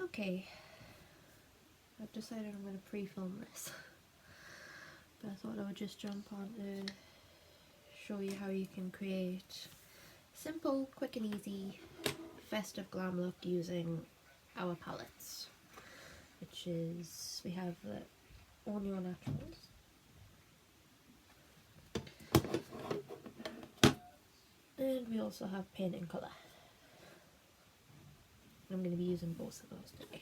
Okay, I've decided I'm going to pre-film this, but I thought I would just jump on to show you how you can create simple, quick and easy festive glam look using our palettes, which is, we have the All Naturals, and we also have Paint and Colour. I'm going to be using both of those today.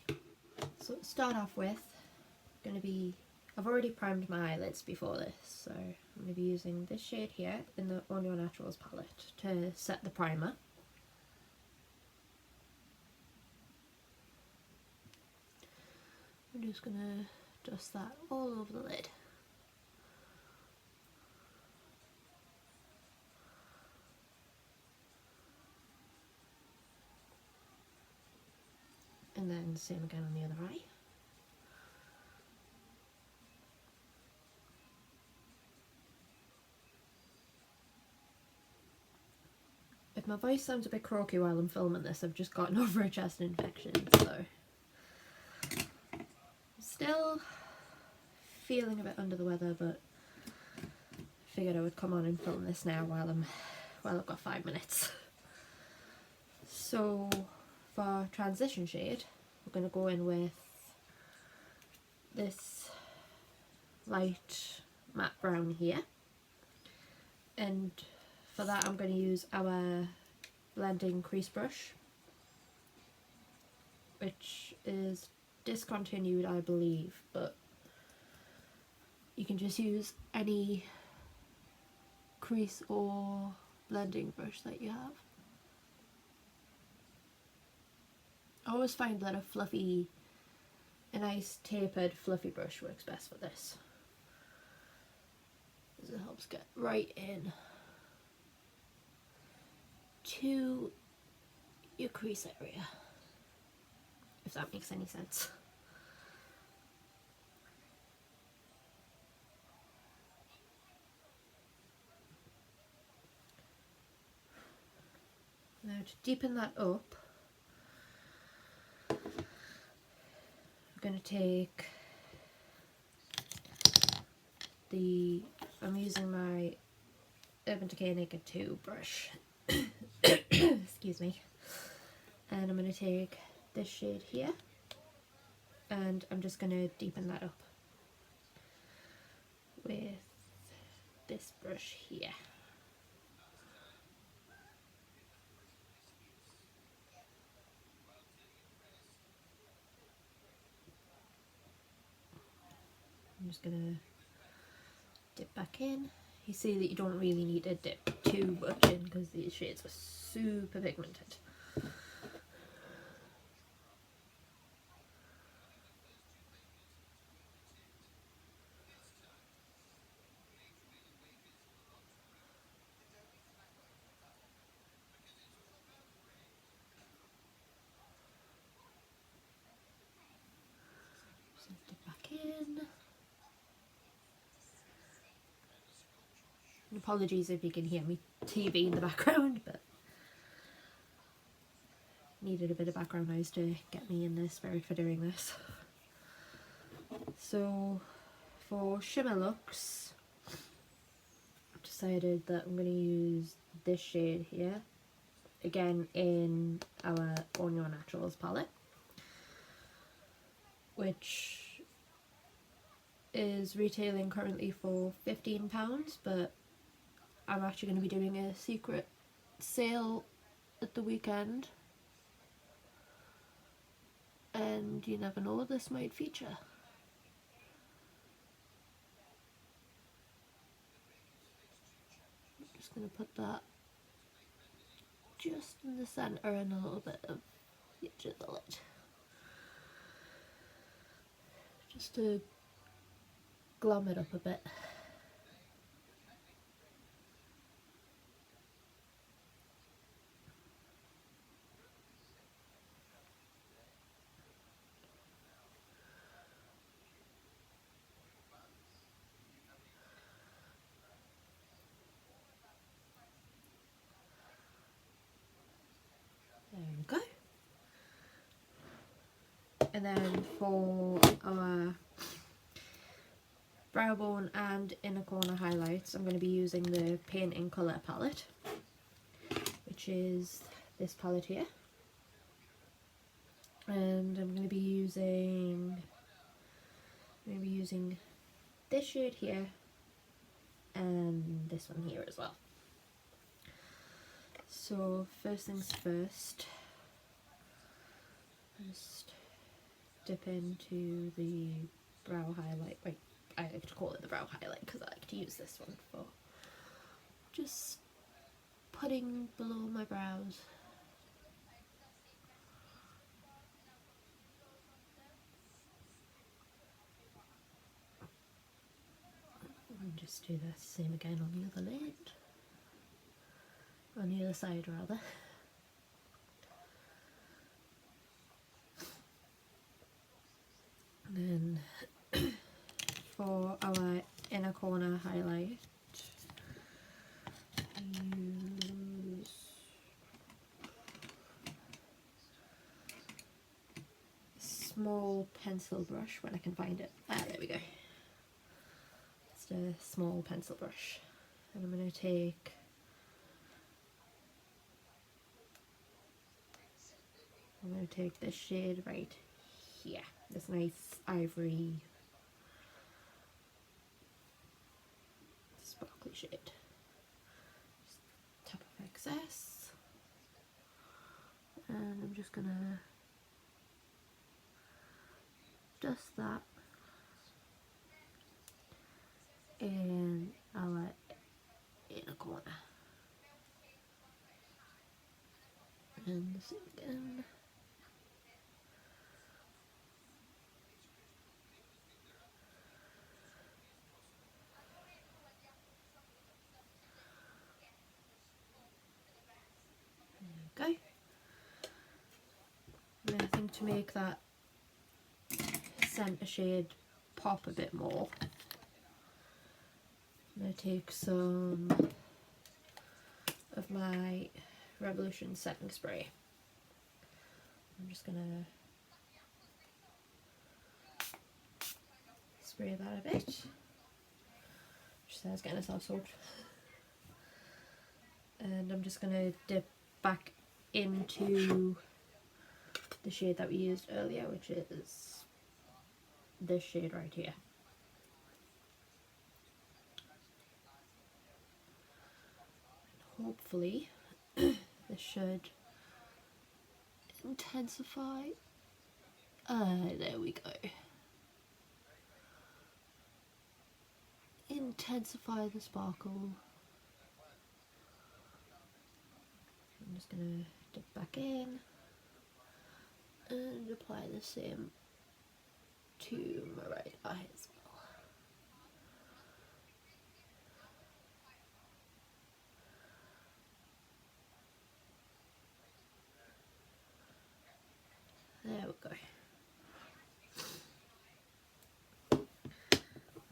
So to start off with, I've already primed my eyelids before this, so I'm going to be using this shade here in the All Naturals palette to set the primer. I'm just going to dust that all over the lid. And then same again on the other eye. If my voice sounds a bit croaky while I'm filming this, I've just gotten over a chest infection, so I'm still feeling a bit under the weather, but figured I would come on and film this now while I've got 5 minutes. So for transition shade, we're going to go in with this light matte brown here, and for that I'm going to use our blending crease brush, which is discontinued I believe, but you can just use any crease or blending brush that you have. I always find that a nice tapered fluffy brush works best for this, because it helps get right in to your crease area, if that makes any sense. Now to deepen that up, I'm going to take I'm using my Urban Decay Naked 2 brush, excuse me, and I'm going to take this shade here and I'm just going to deepen that up with this brush here. I'm just going to dip back in. You see that you don't really need to dip too much in because these shades are super pigmented. So dip back in. And apologies if you can hear me TV in the background, but needed a bit of background noise to get me in the spirit for doing this. So for shimmer looks, I've decided that I'm going to use this shade here, again in our All Naturals palette, which is retailing currently for £15, but I'm actually going to be doing a secret sale at the weekend, and you never know, this might feature. I'm just going to put that just in the centre and a little bit of the edge of the lid, just to glam it up a bit. There we go. And then for our brow bone and inner corner highlights, I'm going to be using the Paint in Colour palette, which is this palette here. And I'm going to be using this shade here and this one here as well. So first things first, just dip into the brow highlight. Wait, I like to call it the brow highlight because I like to use this one for just putting below my brows. And just do the same again on the other lid, on the other side rather. And then for our inner corner highlight, use a small pencil brush when I can find it. Ah, there we go. Just a small pencil brush, and I'm going to take this shade right here, this nice ivory sparkly shade. Just tap of excess, and I'm just gonna dust that in our inner corner. And the same again. There we go. And I think to make that centre shade pop a bit more, I'm going to take some of my Revolution setting spray. I'm just going to spray that a bit. She says getting herself soaked. And I'm just going to dip back into the shade that we used earlier, which is this shade right here. And hopefully this should intensify. There we go. Intensify the sparkle. I'm just gonna dip back in and apply the same to my right eye as well. There we go.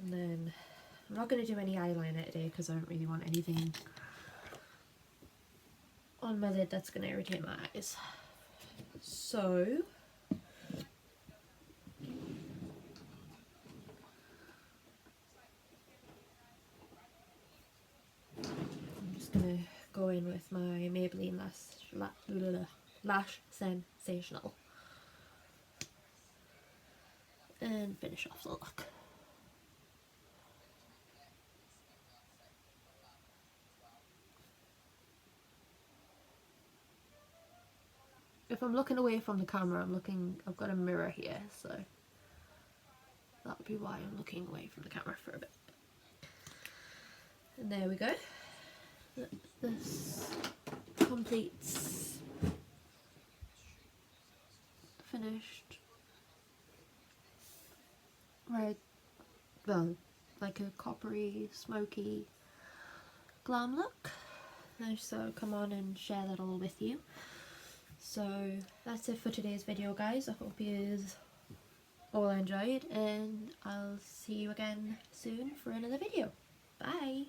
And then I'm not going to do any eyeliner today because I don't really want anything on my lid that's going to irritate my eyes. So I'm just going to go in with my Maybelline Lash Sensational and finish off the look. If I'm looking away from the camera, I've got a mirror here, so that would be why I'm looking away from the camera for a bit. And there we go. This completes finished, right, well, like a coppery, smoky glam look. So come on and share that all with you. So that's it for today's video, guys. I hope you all enjoyed, and I'll see you again soon for another video. Bye!